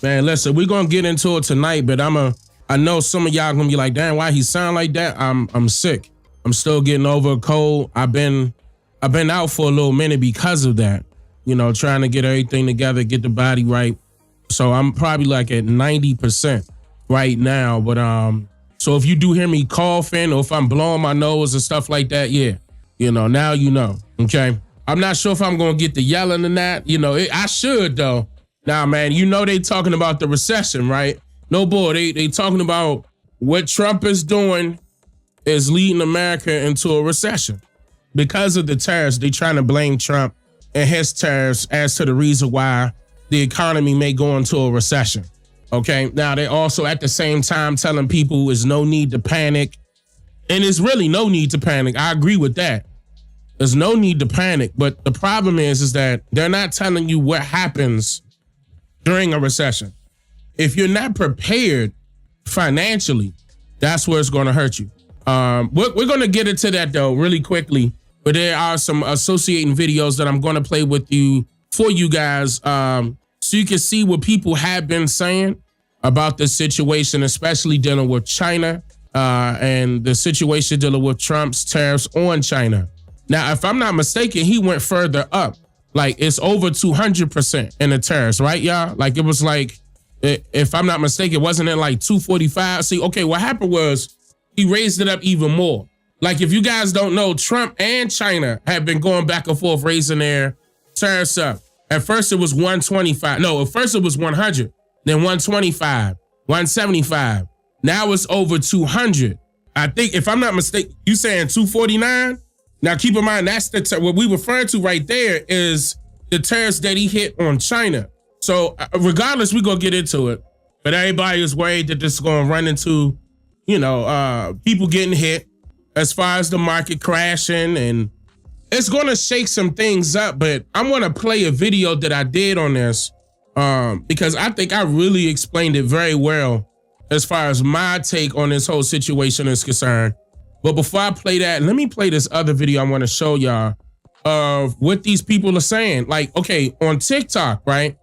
Man, listen, we're gonna get into it tonight, but I know some of y'all gonna be like, damn, why he sound like that? I'm sick. I'm still getting over a cold. I've been out for a little minute because of that. You know, trying to get everything together, get the body right. So I'm probably like at 90% right now. But so if you do hear me coughing or if I'm blowing my nose and stuff like that, yeah, you know, now you know. Okay. I'm not sure if I'm gonna get the yelling and that. You know, I should though. Nah, man, you know they talking about the recession, right? No, boy, they talking about what Trump is doing is leading America into a recession. Because of the tariffs, they trying to blame Trump and his tariffs as to the reason why the economy may go into a recession. Okay, now they also at the same time telling people there's no need to panic. And there's really no need to panic. I agree with that. There's no need to panic. But the problem is that they're not telling you what happens during a recession. If you're not prepared financially, that's where it's going to hurt you. We're going to get into that though really quickly, but there are some associating videos that I'm going to play with you for you guys, so you can see what people have been saying about this situation, especially dealing with China and the situation dealing with Trump's tariffs on China. Now, if I'm not mistaken, he went further up. Like it's over 200% in the tariffs, right, y'all? Like it was like, if I'm not mistaken, wasn't it like 245? See, okay, what happened was he raised it up even more. Like if you guys don't know, Trump and China have been going back and forth raising their tariffs up. At first it was 125. No, at first it was 100, then 125, 175. Now it's over 200. I think if I'm not mistaken, you saying 249? Now, keep in mind, that's what we refer to right there is the tariffs that he hit on China. So regardless, we're going to get into it. But everybody is worried that this is going to run into, you know, people getting hit as far as the market crashing. And it's going to shake some things up. But I want to play a video that I did on this because I think I really explained it very well as far as my take on this whole situation is concerned. But before I play that, let me play this other video I want to show y'all of what these people are saying. Like, okay, on TikTok, right?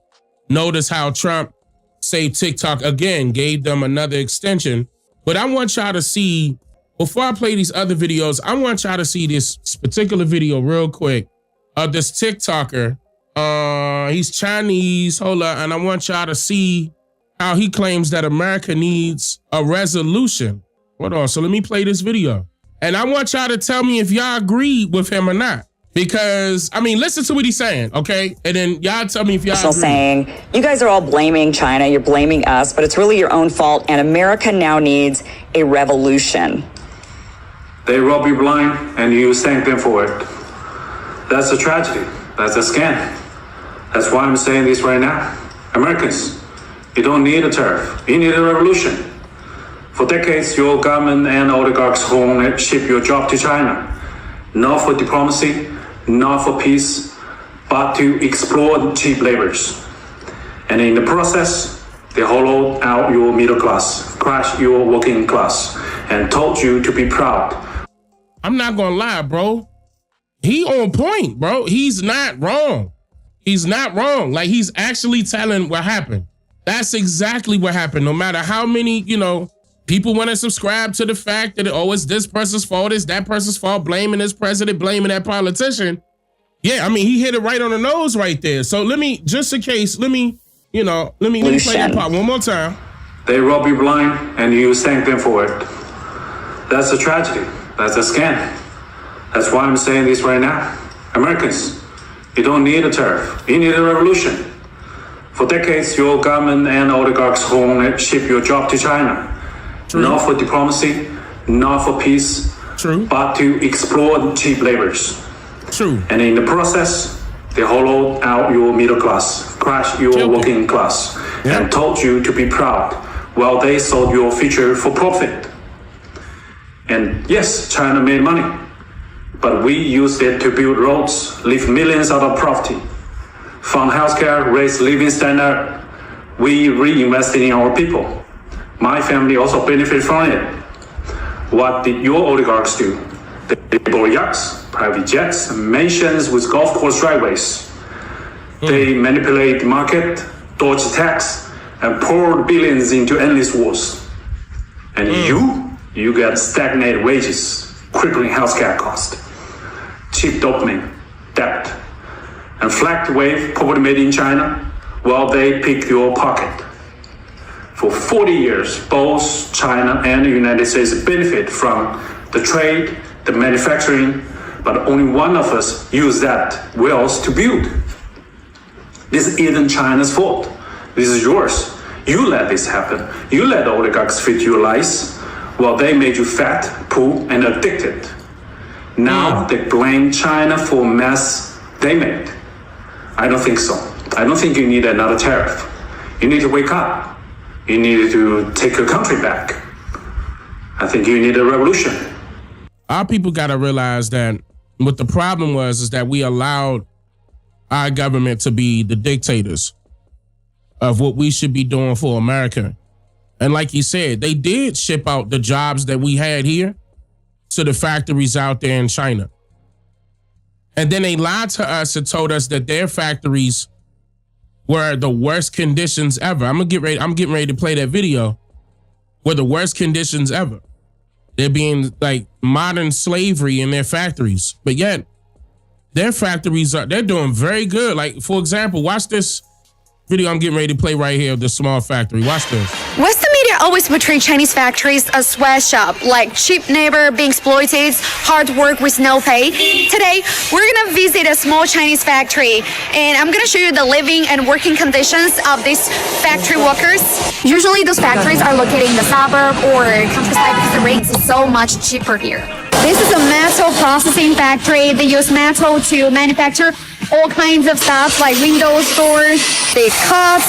Notice how Trump saved TikTok again, gave them another extension. But I want y'all to see, before I play these other videos, I want y'all to see this particular video real quick of this TikToker. He's Chinese, hold up, and I want y'all to see how he claims that America needs a resolution. Hold on, so let me play this video. And I want y'all to tell me if y'all agree with him or not. Because, I mean, listen to what he's saying, okay? And then y'all tell me if y'all agree. Saying, you guys are all blaming China, you're blaming us, but it's really your own fault, and America now needs a revolution. They rob you blind, and you thank them for it. That's a tragedy. That's a scam. That's why I'm saying this right now. Americans, you don't need a tariff. You need a revolution. For decades, your government and oligarchs ship your job to China, not for diplomacy, not for peace, but to exploit cheap laborers. And in the process, they hollowed out your middle class, crushed your working class, and told you to be proud. I'm not gonna lie, bro. He on point, bro. He's not wrong. He's not wrong. Like, he's actually telling what happened. That's exactly what happened. No matter how many, you know, people want to subscribe to the fact that, oh, it's this person's fault, it's that person's fault, blaming this president, blaming that politician. Yeah, I mean, he hit it right on the nose right there. So let me, just in case, let me play that part one more time. They rob you blind, and you thank them for it. That's a tragedy. That's a scam. That's why I'm saying this right now. Americans, you don't need a tariff. You need a revolution. For decades, your government and oligarchs ship your job to China. True. Not for diplomacy, not for peace, true, but to exploit cheap laborers. True. And in the process, they hollowed out your middle class, crushed your working class, and told you to be proud while they sold your future for profit. And yes, China made money, but we used it to build roads, lift millions out of poverty, fund healthcare, raise living standard. We reinvested in our people. My family also benefited from it. What did your oligarchs do? They bought yachts, private jets, mansions with golf course driveways. They manipulate the market, dodge tax, and poured billions into endless wars. And you get stagnated wages, crippling healthcare costs, cheap dopamine, debt, and flagged wave property made in China while they pick your pocket. For 40 years, both China and the United States benefit from the trade, the manufacturing, but only one of us use that wealth to build. This isn't China's fault. This is yours. You let this happen. You let the oligarchs fit your lies while they made you fat, poor, and addicted. Now they blame China for mess they made. I don't think so. I don't think you need another tariff. You need to wake up. You need to take your country back. I think you need a revolution. Our people got to realize that what the problem was is that we allowed our government to be the dictators of what we should be doing for America. And like you said, they did ship out the jobs that we had here to the factories out there in China. And then they lied to us and told us that their factories were the worst conditions ever. I'm getting ready to play that video. Were the worst conditions ever. They're being like modern slavery in their factories. But yet their factories they're doing very good. Like, for example, watch this video I'm getting ready to play right here of the small factory. Watch this. Western media always portray Chinese factories as sweatshop, like cheap labor being exploited, hard work with no pay. Today, we're gonna visit a small Chinese factory, and I'm gonna show you the living and working conditions of these factory workers. Usually, those factories are located in the suburb or countryside because the rent is so much cheaper here. This is a metal processing factory. They use metal to manufacture all kinds of stuff like windows, doors. They cut,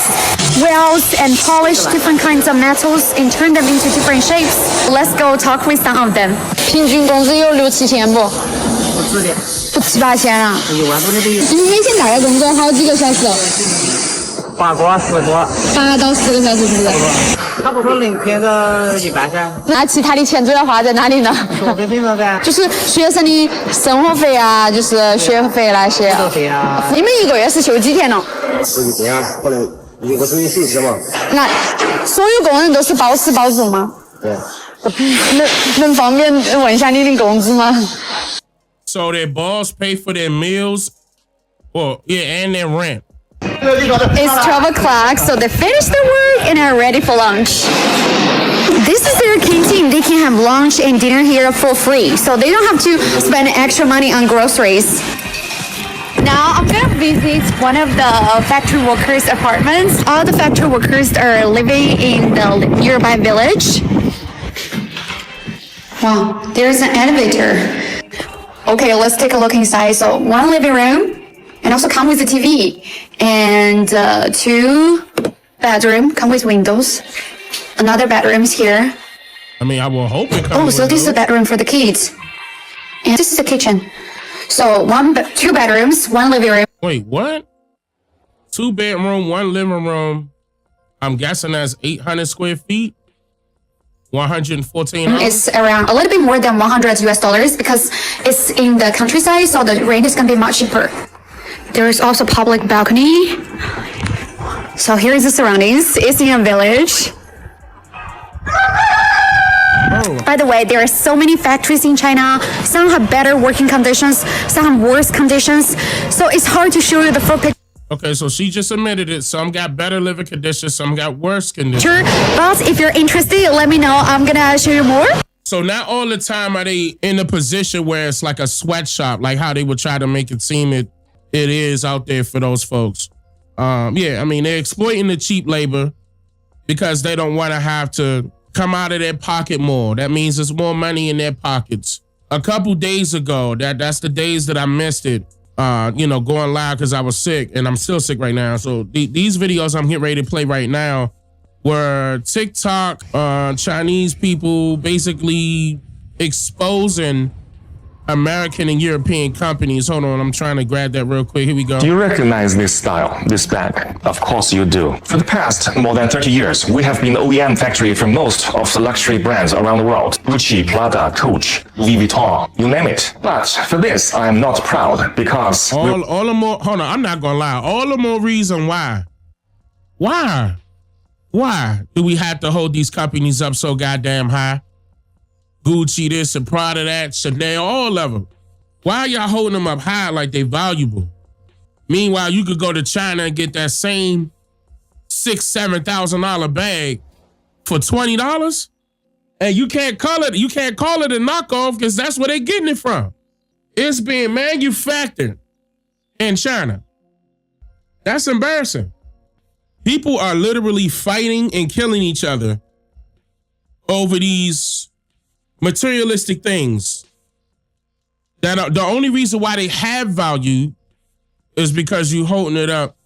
weld, and polish different kinds of metals and turn them into different shapes. Let's go talk with some of them. 平均工资有6、7千不？不7、8千啊？一万多的都有。你每天大概工作好几个小时？8个、10个。8到10个小时是不是？差不多能骗个1半噻。那其他的钱主要花在哪里呢？学费费嘛噻。就是学生的生活费啊，就是学费那些。费啊。你们一个月是休几天呢？不一定啊，可能一个星期10嘛。那所有工人都是包吃包住吗？对。能方便问一下你的工资吗？ So their boss pay for their meals, and their rent. It's 12 o'clock, so they finish their work and are ready for lunch. This is their canteen. They can have lunch and dinner here for free, so they don't have to spend extra money on groceries. Now I'm gonna visit one of the factory workers' apartments. All the factory workers are living in the nearby village. Wow, there's an elevator. Okay, let's take a look inside. So one living room, and also come with a TV, and 2 bedroom come with windows. Another bedroom's here. I mean, I will hope it comes. Oh, so this is a bedroom for the kids, and this is the kitchen. So 2 bedrooms, 1 living room. Wait, what? 2 bedroom, 1 living room. I'm guessing that's 800 square feet. 114. It's around a little bit more than $100 because it's in the countryside, so the rent is gonna be much cheaper. There is also public balcony. So here is the surroundings. It's in a village. By the way, there are so many factories in China. Some have better working conditions, some have worse conditions. So it's hard to show you the full picture. Okay, so she just admitted it. Some got better living conditions, some got worse conditions. Sure, but if you're interested, let me know. I'm gonna show you more. So not all the time are they in a position where it's like a sweatshop, like how they would try to make it seem it is out there for those folks. Yeah, I mean, they're exploiting the cheap labor because they don't want to have to come out of their pocket more. That means there's more money in their pockets. A couple days ago, that's the days that I missed it. Going live because I was sick and I'm still sick right now. So these videos I'm getting ready to play right now were TikTok, Chinese people basically exposing American and European companies. Hold on, I'm trying to grab that real quick. Here we go. Do you recognize this style, this bag? Of course you do. For the past more than 30 years, we have been the OEM factory for most of the luxury brands around the world. Gucci, Prada, Coach, Louis Vuitton, you name it. But for this, I am not proud because... all the more, hold on, I'm not gonna lie. All the more reason why. Why? Why do we have to hold these companies up so goddamn high? Gucci this and Prada that, Chanel, all of them. Why are y'all holding them up high like they valuable? Meanwhile, you could go to China and get that same $6,000-$7,000 bag for $20, and you can't call it a knockoff because that's where they're getting it from. It's being manufactured in China. That's embarrassing. People are literally fighting and killing each other over these materialistic things that are the only reason why they have value is because you holding it up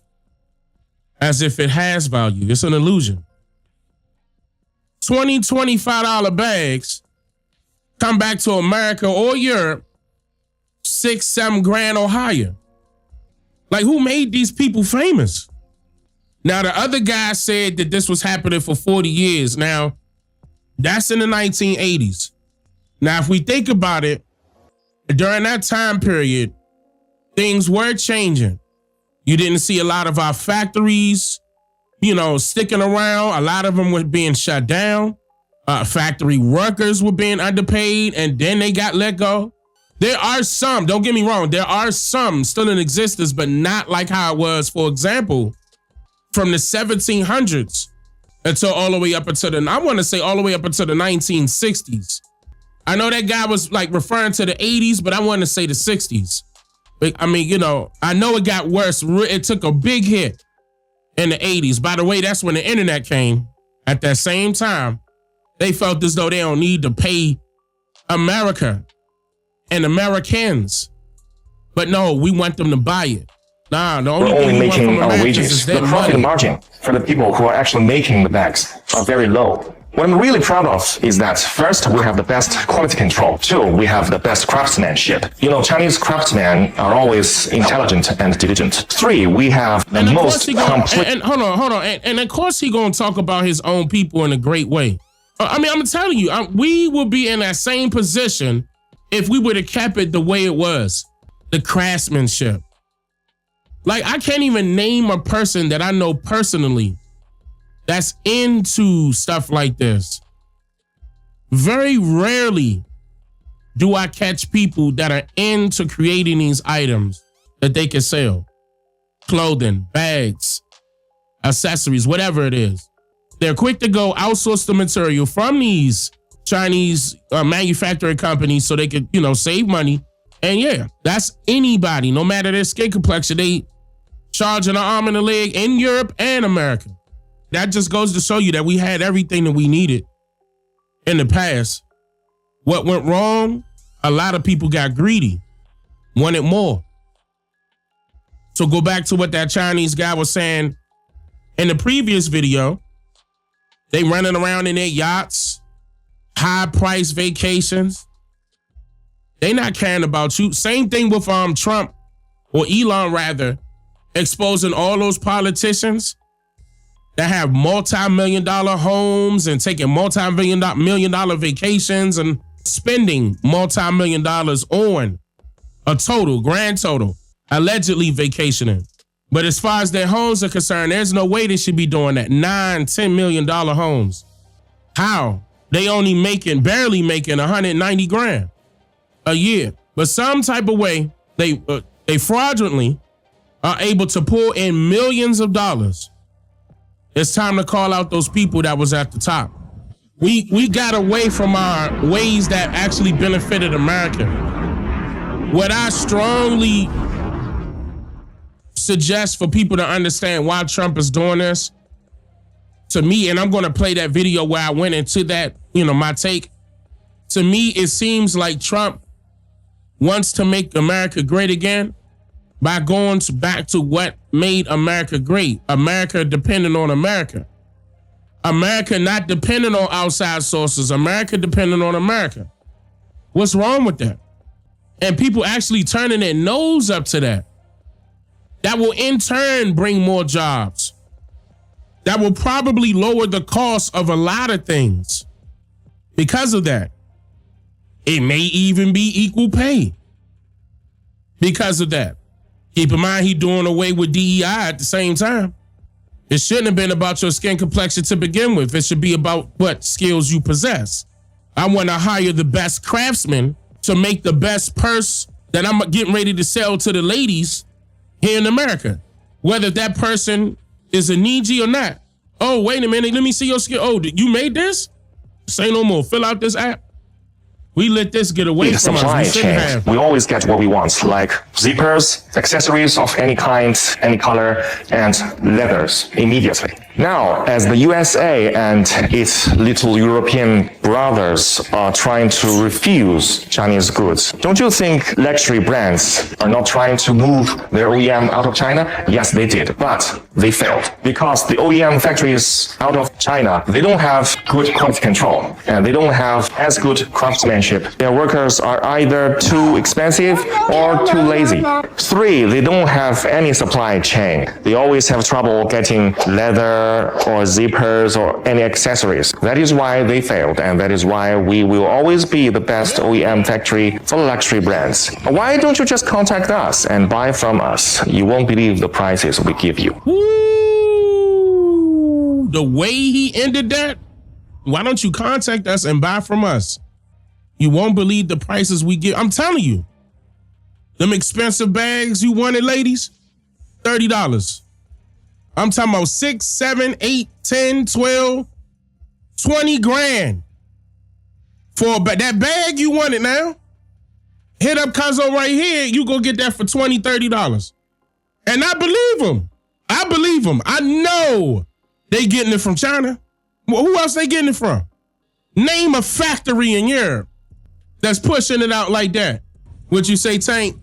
as if it has value. It's an illusion. $20, $25 bags come back to America or Europe, $6, $7 or higher. Like, who made these people famous? Now, the other guy said that this was happening for 40 years. Now, that's in the 1980s. Now, if we think about it, during that time period, things were changing. You didn't see a lot of our factories, sticking around. A lot of them were being shut down. Factory workers were being underpaid, and then they got let go. There are some, don't get me wrong, there are some still in existence, but not like how it was, for example, from the 1700s until all the way up until all the way up until the 1960s. I know that guy was like referring to the 80s, but I want to say the 60s. I mean, I know it got worse. It took a big hit in the 80s. By the way, that's when the internet came. At that same time, they felt as though they don't need to pay America and Americans. But no, we want them to buy it. Nah, the only thing we want from Americans is their money. The profit money. margin for the people who are actually making the bags are very low. What I'm really proud of is that first, we have the best quality control. Two, we have the best craftsmanship. Chinese craftsmen are always intelligent and diligent. Three, we have the most complete... And hold on. And of course he gonna talk about his own people in a great way. I'm telling you, we will be in that same position if we would have kept it the way it was. The craftsmanship. Like, I can't even name a person that I know personally that's into stuff like this. Very rarely do I catch people that are into creating these items that they can sell. Clothing, bags, accessories, whatever it is. They're quick to go outsource the material from these Chinese manufacturing companies so they could, save money. And yeah, that's anybody, no matter their skin complexion, they charge an arm and a leg in Europe and America. That just goes to show you that we had everything that we needed in the past. What went wrong? A lot of people got greedy, wanted more. So go back to what that Chinese guy was saying in the previous video. They running around in their yachts, high price vacations. They not caring about you. Same thing with Trump, or Elon rather, exposing all those politicians that have multi-million-dollar homes and taking multi-million-dollar vacations and spending multi-million-dollars on a grand total, allegedly vacationing. But as far as their homes are concerned, there's no way they should be doing that. $9-10 million homes. How? They only barely making 190 grand a year. But some type of way, they fraudulently are able to pull in millions of dollars. It's time to call out those people that was at the top. We got away from our ways that actually benefited America. What I strongly suggest for people to understand why Trump is doing this, to me, and I'm going to play that video where I went into that, my take. To me, it seems like Trump wants to make America great again by going back to what made America great. America dependent on America. America not dependent on outside sources. America dependent on America. What's wrong with that? And people actually turning their nose up to that. That will in turn bring more jobs. That will probably lower the cost of a lot of things. Because of that. It may even be equal pay. Because of that. Keep in mind, he's doing away with DEI at the same time. It shouldn't have been about your skin complexion to begin with. It should be about what skills you possess. I want to hire the best craftsman to make the best purse that I'm getting ready to sell to the ladies here in America. Whether that person is a Niji or not. Oh, wait a minute. Let me see your skill. Oh, you made this? Say no more. Fill out this app. We let this get away The from supply us. chain, we always get what we want, like zippers, accessories of any kind, any color, and leathers immediately. Now, as the USA and its little European brothers are trying to refuse Chinese goods, don't you think luxury brands are not trying to move their OEM out of China? Yes, they did, but they failed. Because the OEM factories out of China, they don't have good quality control, and they don't have as good craftsmanship. Their workers are either too expensive or too lazy. 3, they don't have any supply chain. They always have trouble getting leather or zippers or any accessories. That is why they failed, and that is why we will always be the best OEM factory for luxury brands. Why don't you just contact us and buy from us? You won't believe the prices we give you. Ooh, the way he ended that, why don't you contact us and buy from us? You won't believe the prices we give. I'm telling you, them expensive bags you wanted, ladies, $30. I'm talking about 6, 7, 8, 10, 12, 20 grand for that bag you wanted now. Hit up Cuzzo right here. You go get that for $20, $30. And I believe him. I know they getting it from China. Well, who else they getting it from? Name a factory in Europe that's pushing it out like that. Would you say, Tank?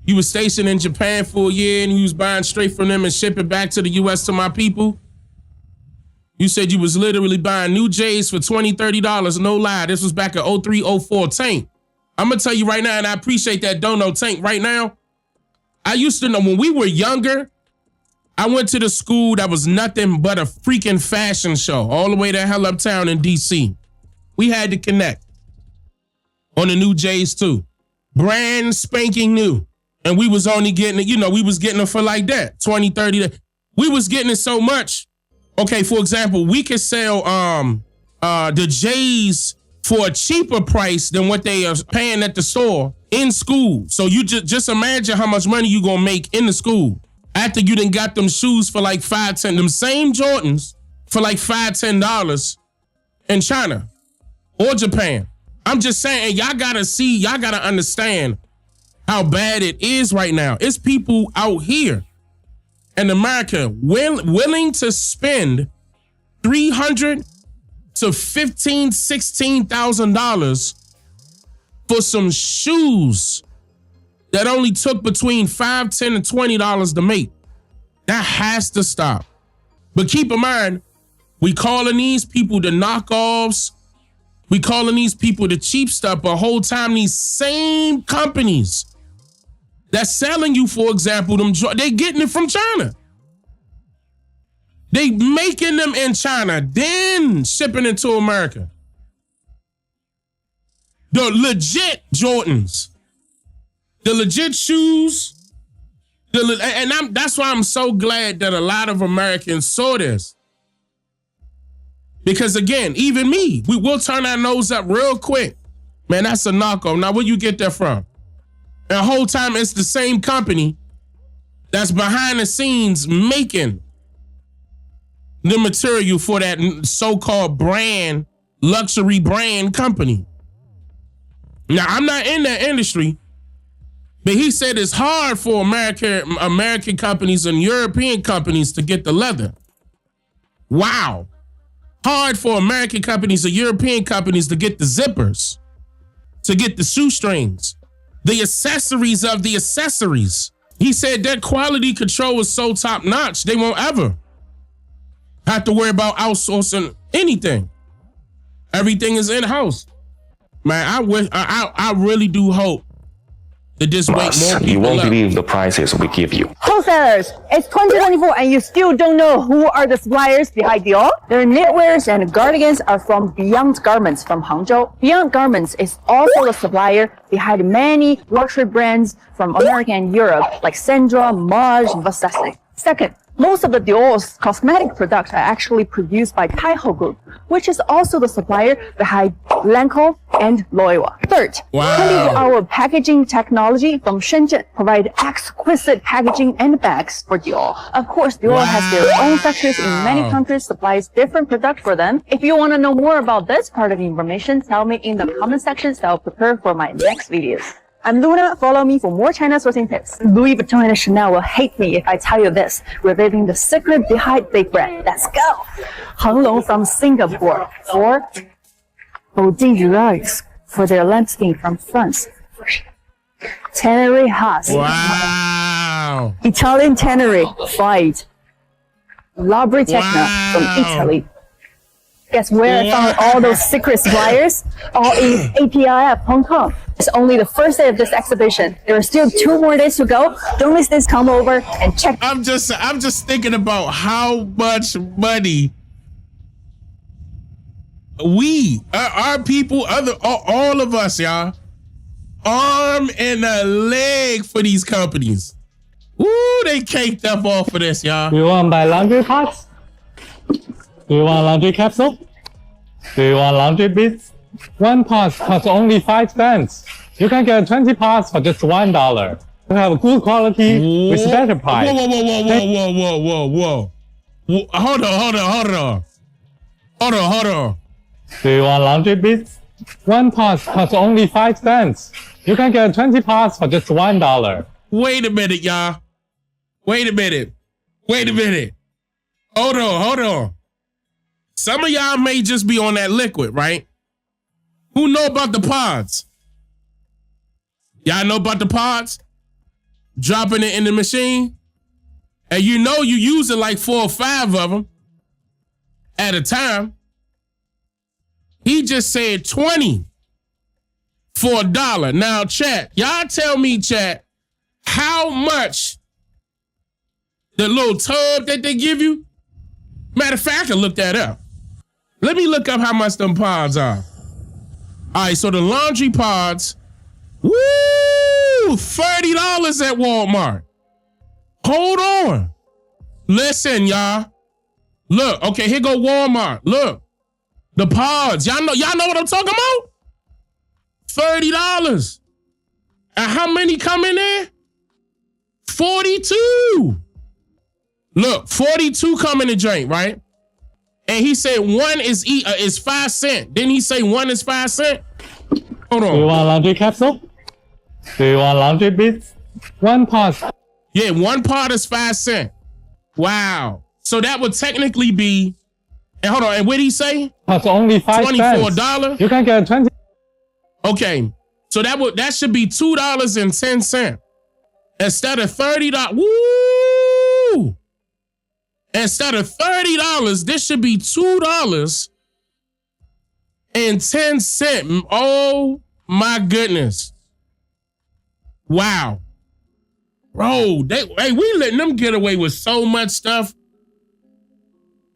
You was stationed in Japan for a year and you was buying straight from them and shipping back to the US to my people? You said you was literally buying new J's for $20, $30. No lie. This was back in 03, 04. Tank, I'm going to tell you right now, and I appreciate that dono, Tank, right now. I used to know when we were younger, I went to the school that was nothing but a freaking fashion show all the way to hell uptown in DC. We had to connect on the new J's too. Brand spanking new. And we was only getting it, we was getting it for like that, 20, 30. We was getting it so much. Okay, for example, we could sell the J's for a cheaper price than what they are paying at the store in school. So you just imagine how much money you gonna make in the school after you done got them shoes for like $5, $10, them same Jordans for like $5, $10 in China or Japan. I'm just saying, y'all gotta understand how bad it is right now. It's people out here in America willing to spend $300,000 to $15,000, $16,000 for some shoes that only took between $5, $10, and $20 to make. That has to stop. But keep in mind, we calling these people the knockoffs. We calling these people the cheap stuff, but whole time these same companies that's selling you, for example, they getting it from China. They making them in China, then shipping it to America. The legit Jordans, the legit shoes, that's why I'm so glad that a lot of Americans saw this. Because again, even me, we will turn our nose up real quick. Man, that's a knockoff. Now, where you get that from? And the whole time it's the same company that's behind the scenes making the material for that so-called brand, luxury brand company. Now, I'm not in that industry, but he said it's hard for American companies and European companies to get the leather. Wow. Hard for American companies or European companies to get the zippers, to get the shoestrings, the accessories of the accessories. He said that quality control is so top notch, they won't ever have to worry about outsourcing anything. Everything is in-house. Man, I really do hope that this way more people You won't believe the prices we give you. Wholesalers, it's 2024 and you still don't know who are the suppliers behind Dior? Their knitwears and cardigans are from Beyond Garments from Hangzhou. Beyond Garments is also the supplier behind many luxury brands from America and Europe like Sandra, Maj, and Versace. Second, Most of the Dior's cosmetic products are actually produced by Taiho Group, which is also the supplier behind Lancome and Loewe. Third, Wow. 24-hour packaging technology from Shenzhen provide exquisite packaging and bags for Dior. Of course, Dior has their own factories in many countries, supplies different products for them. If you want to know more about this part of the information, tell me in the comment section so I'll prepare for my next videos. I'm Luna. Follow me for more China sourcing tips. Louis Vuitton and Chanel will hate me if I tell you this. Revealing the secret behind big brand. Let's go. Heng Long from Singapore. Or Boutique Rugs for their landscape from France. Tannery Haas. Wow. Italian Tannery. Fight. La Britannia from Italy. Guess where I found all those secret suppliers? All in APIF Hong Kong. It's only the first day of this exhibition. There are still 2 more days to go. Don't miss this. Come over and check. I'm just thinking about how much money we, our people, all of us, y'all, arm and a leg for these companies. Woo, they caked up off of this, y'all. Do you want to buy laundry pots? Do you want laundry capsule? Do you want laundry beads? 1 pot costs only 5 cents. You can get 20 pots for just $1. You have good quality with better price. Whoa. Hold on. Do you want laundry beads? 1 pot costs only 5 cents. You can get 20 pots for just $1. Wait a minute, y'all. Wait a minute. Hold on. Some of y'all may just be on that liquid, right? Who know about the pods? Y'all know about the pods? Dropping it in the machine? And you know you using like 4 or 5 of them at a time. He just said 20 for $1. Now, chat, y'all tell me, chat, how much the little tub that they give you? Matter of fact, I can look that up. Let me look up how much them pods are. All right, so the laundry pods, woo, $30 at Walmart. Hold on. Listen, y'all. Look, okay, here go Walmart. Look, the pods. Y'all know what I'm talking about? $30. And how many come in there? 42. Look, 42 come in the drink, right? And he said 1 is 5 cents. Didn't he say 1 is 5 cents? Hold on. Do you want laundry capsule? Do you want laundry beads? 1 pot. Yeah, 1 pot is 5 cents. Wow. So that would technically be, and hold on, and what did he say? Costs only 5 cents. $24. You can get 20. Okay. So that should be $2.10. Instead of $30. Woo! Instead of $30, this should be $2.10. Oh my goodness. Wow. Bro, we letting them get away with so much stuff.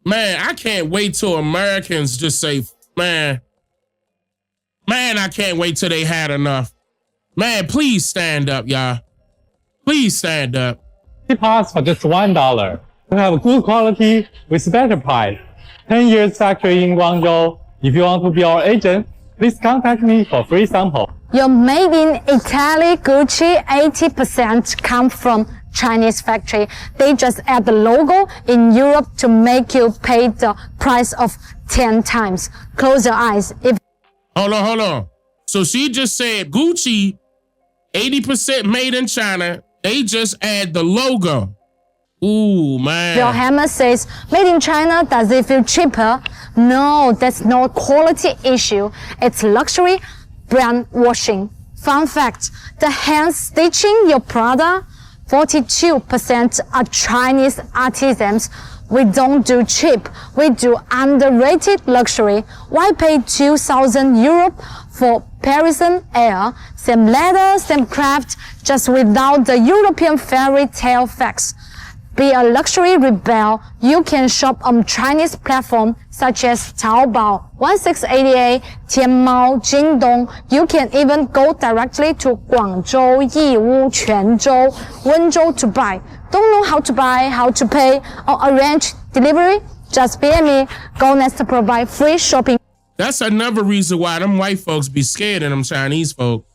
Man, I can't wait till Americans just say, man, I can't wait till they had enough. Man, please stand up, y'all. Please stand up. Pots for just $1. You have good quality with better price. 10 years factory in Guangzhou. If you want to be our agent, please contact me for free sample. Your made in Italy Gucci 80% come from Chinese factory. They just add the logo in Europe to make you pay the price of 10 times. Close your eyes. Hold on. So she just said Gucci, 80% made in China. They just add the logo. Ooh, man. Your hammer says, made in China, does it feel cheaper? No, that's not a quality issue. It's luxury brand washing. Fun fact, the hand stitching your product, 42% are Chinese artisans. We don't do cheap. We do underrated luxury. Why pay 2,000 euro for Parisian air? Same leather, same craft, just without the European fairy tale facts. Be a luxury rebel, you can shop on Chinese platforms such as Taobao, 1688, Tianmao, Jingdong. You can even go directly to Guangzhou, Yiwu, Quanzhou, Wenzhou to buy. don't know how to buy, how to pay, or arrange delivery, just PM me. Go Nest to provide free shopping. That's another reason why them white folks be scared of them Chinese folk.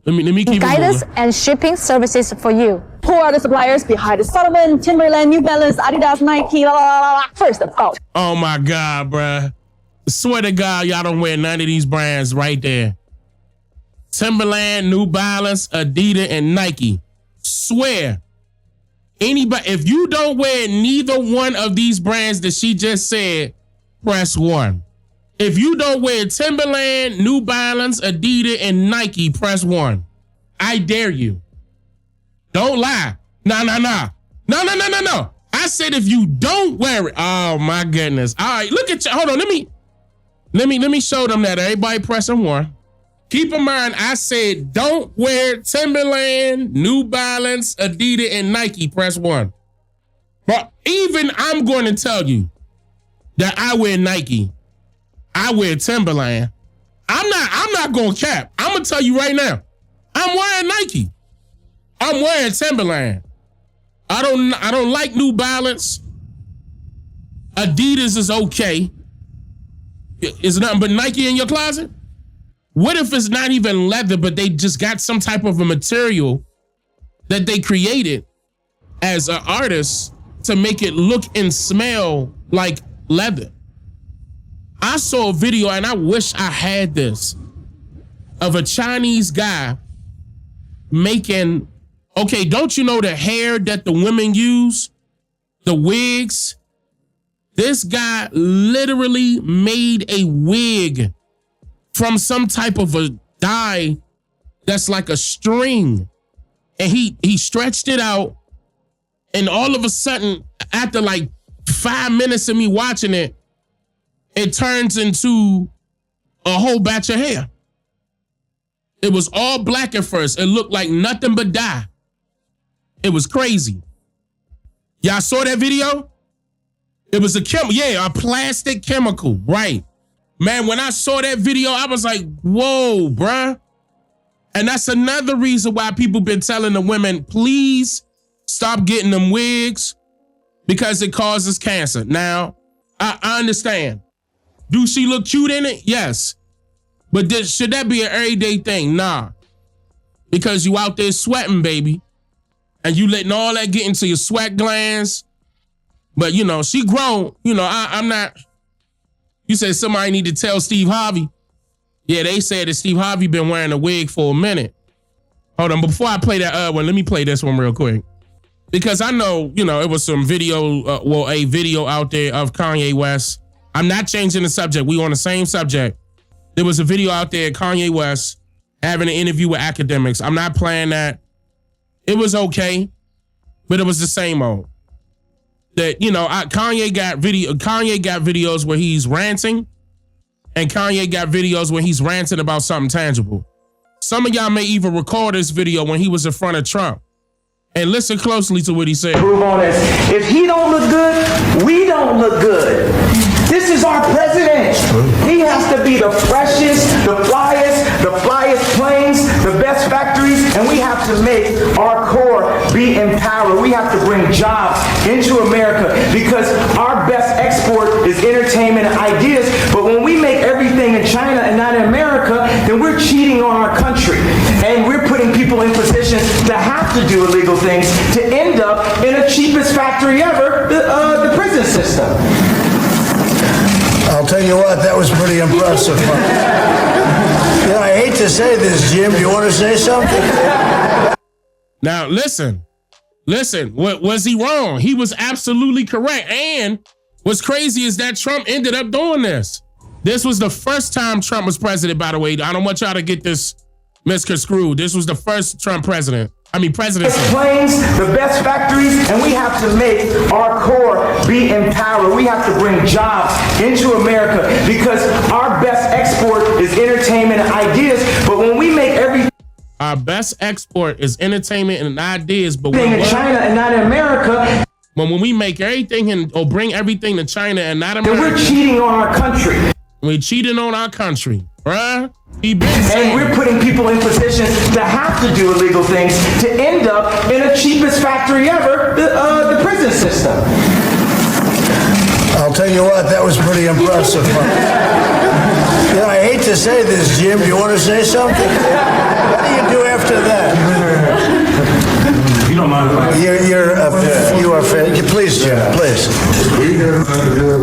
Let me keep guidance and shipping services for you. Who are the suppliers behind Solomon, Timberland, New Balance, Adidas, Nike, la la la la? First of all. Oh my God, bruh. Swear to God, y'all don't wear none of these brands right there. Timberland, New Balance, Adidas, and Nike. Swear. Anybody, if you don't wear neither one of these brands that she just said, press 1. If you don't wear Timberland, New Balance, Adidas, and Nike, press 1. I dare you. Don't lie. No. No. I said if you don't wear it. Oh my goodness. All right, look at you. Hold on. Let me show them that. Everybody pressing 1. Keep in mind, I said don't wear Timberland, New Balance, Adidas, and Nike. Press 1. But even I'm going to tell you that I wear Nike. I wear Timberland. I'm not going to cap. I'm going to tell you right now. I'm wearing Nike. I'm wearing Timberland. I don't like New Balance. Adidas is okay. Is nothing but Nike in your closet? What if it's not even leather, but they just got some type of a material that they created as an artist to make it look and smell like leather? I saw a video, and I wish I had this, of a Chinese guy making, okay, don't you know the hair that the women use? The wigs? This guy literally made a wig from some type of a dye that's like a string. And he stretched it out, and all of a sudden, after like 5 minutes of me watching it, it turns into a whole batch of hair. It was all black at first. It looked like nothing but dye. It was crazy. Y'all saw that video? It was a plastic chemical, right? Man, when I saw that video, I was like, whoa, bruh. And that's another reason why people been telling the women, please stop getting them wigs because it causes cancer. Now, I understand. Do she look cute in it? Yes. But should that be an everyday thing? Nah. Because you out there sweating, baby. And you letting all that get into your sweat glands. But, she grown. I'm not. You said somebody need to tell Steve Harvey. Yeah, they said that Steve Harvey been wearing a wig for a minute. Hold on, before I play that one, let me play this one real quick. Because I know, it was some video, a video out there of Kanye West. I'm not changing the subject. We on the same subject. There was a video out there of Kanye West having an interview with academics. I'm not playing that. It was okay, but it was the same old. That, Kanye got videos where he's ranting, and Kanye got videos where he's ranting about something tangible. Some of y'all may even record this video when he was in front of Trump. And listen closely to what he said. Prove on us. If he don't look good, we don't look good. This is our president. He has to be the freshest, the flyest planes, the best factories, and we have to make our core be empowered. We have to bring jobs into America because our best export is entertainment and ideas. But when we make everything in China and not in America, then we're cheating on our country. And we're putting people in positions to have to do illegal things to end up in the cheapest factory ever, the prison system. I'll tell you what, that was pretty impressive. I hate to say this, Jim. Do you want to say something? Now, listen. Was he wrong? He was absolutely correct. And what's crazy is that Trump ended up doing this. This was the first time Trump was president, by the way. I don't want y'all to get this misconstrued. This was the first Trump presidency. Planes, the best factories, and we have to make our core be empowered. We have to bring jobs into America because our best export is entertainment and ideas. But when we make our best export is entertainment and ideas, but in China and not in America. When we make everything or bring everything to China and not America, then we're cheating on our country. We're cheating on our country. Bruh, he been And saying. we're putting people in positions to have to do illegal things to end up in the cheapest factory ever, the prison system. I'll tell you what, that was pretty impressive. You know, I hate to say this, Jim. Do you want to say something? What do you do after that? You don't mind if I... You are fair. Please, Jim, please. We don't let it do.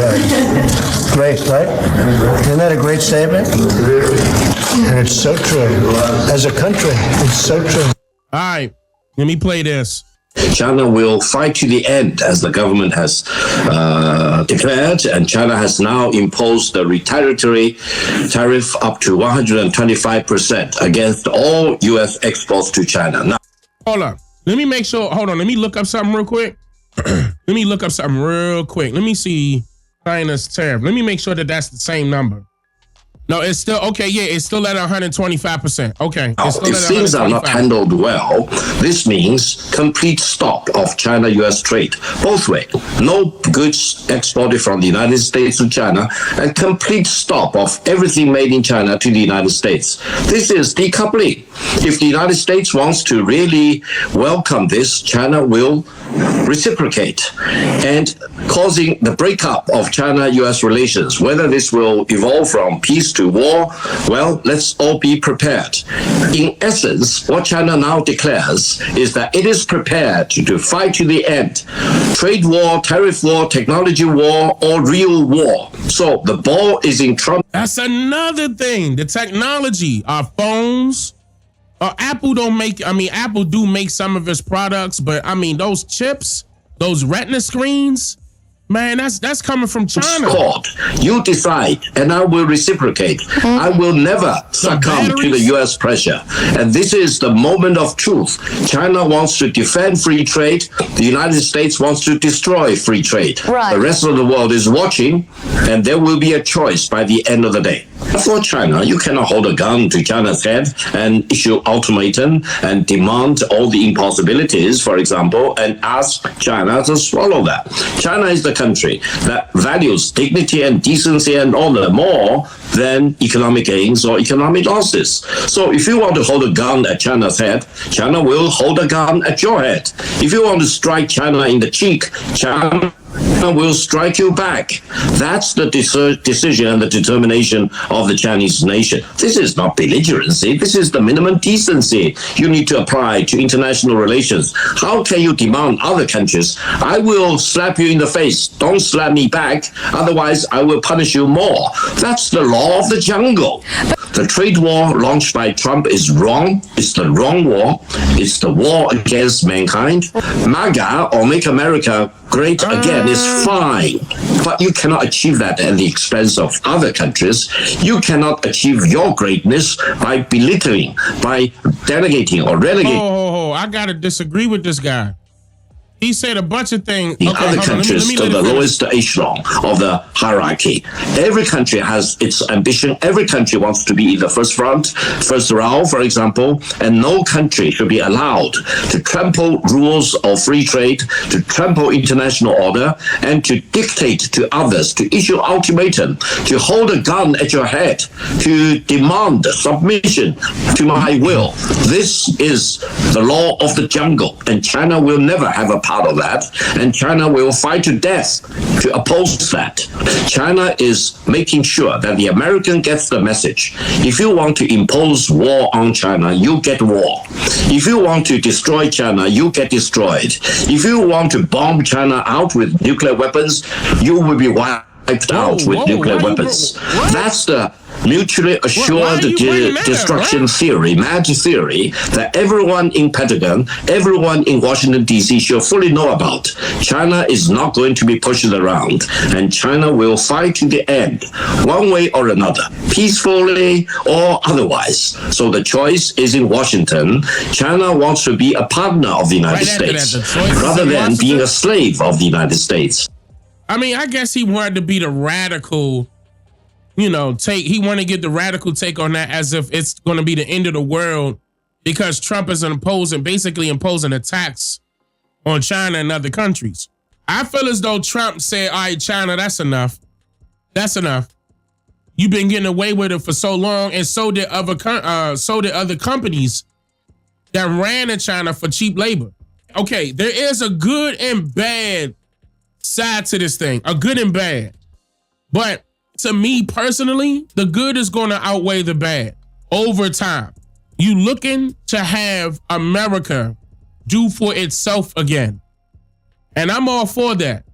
Right. Great, right? Isn't that a great statement? And it's so true. As a country, it's so true. All right, let me play this. China will fight to the end, as the government has declared, and China has now imposed the retaliatory tariff up to 125% against all U.S. exports to China. Now, Hold up. Let me make sure. Hold on. Let me look up something real quick. Let me see China's tariff. Let me make sure that that's the same number. No, it's still okay. Yeah, it's still at 125%. Okay. if things are not handled well, this means complete stop of China-US trade, both way. No goods exported from the United States to China, and complete stop of everything made in China to the United States. This is decoupling. If the United States wants to really welcome this, China will reciprocate, and causing the breakup of China-US relations. Whether this will evolve from peace to war, well, let's all be prepared. In essence, what China now declares is that it is prepared to fight to the end. Trade war, tariff war, technology war, or real war. So the ball is in Trump. That's another thing. The technology, our phones. Apple don't make. I mean, Apple do make some of its products, but I mean, those chips, those Retina screens. Man, that's coming from China. Court, you decide, and I will reciprocate. I will never succumb to the U.S. pressure. And this is the moment of truth. China wants to defend free trade. The United States wants to destroy free trade. Right. The rest of the world is watching, and there will be a choice by the end of the day. For China, you cannot hold a gun to China's head and issue ultimatum and demand all the impossibilities, for example, and ask China to swallow that. China is the country that values dignity and decency and honor more than economic gains or economic losses. So if you want to hold a gun at China's head, China will hold a gun at your head. If you want to strike China in the cheek, China will strike you back. That's the decision and the determination of the Chinese nation. This is not belligerency. This is the minimum decency you need to apply to international relations. How can you demand other countries? I will slap you in the face. Don't slap me back. Otherwise, I will punish you more. That's the law of the jungle. The trade war launched by Trump is wrong. It's the wrong war. It's the war against mankind. MAGA, or Make America Great Again, is fine. But you cannot achieve that at the expense of other countries. You cannot achieve your greatness by belittling, by delegating or relegating. I gotta disagree with this guy. He said a bunch of things. The other countries to the lowest echelon of the hierarchy. Every country has its ambition. Every country wants to be in the first front, first row, for example, and no country should be allowed to trample rules of free trade, to trample international order, and to dictate to others, to issue ultimatum, to hold a gun at your head, to demand submission to my will. This is the law of the jungle, and China will never have a part of that, and China will fight to death to oppose that. China is making sure that the American gets the message. If you want to impose war on China, you get war. If you want to destroy China, you get destroyed. If you want to bomb China out with nuclear weapons, you will be wiped out with nuclear weapons. That's the mutually assured destruction theory, mad theory, that everyone in Pentagon, everyone in Washington, D.C. should fully know about. China is not going to be pushed around, and China will fight to the end, one way or another, peacefully or otherwise. So the choice is in Washington. China wants to be a partner of the United States, rather than being a slave of the United States. I mean, I guess he wanted to be the radical, he wanted to get the radical take on that as if it's going to be the end of the world because Trump is basically imposing a tax on China and other countries. I feel as though Trump said, all right, China, that's enough. That's enough. You've been getting away with it for so long, and so did other companies that ran in China for cheap labor. Okay, there is a good and bad side to this thing, a good and bad. But to me personally, the good is going to outweigh the bad over time. You looking to have America do for itself again. And I'm all for that.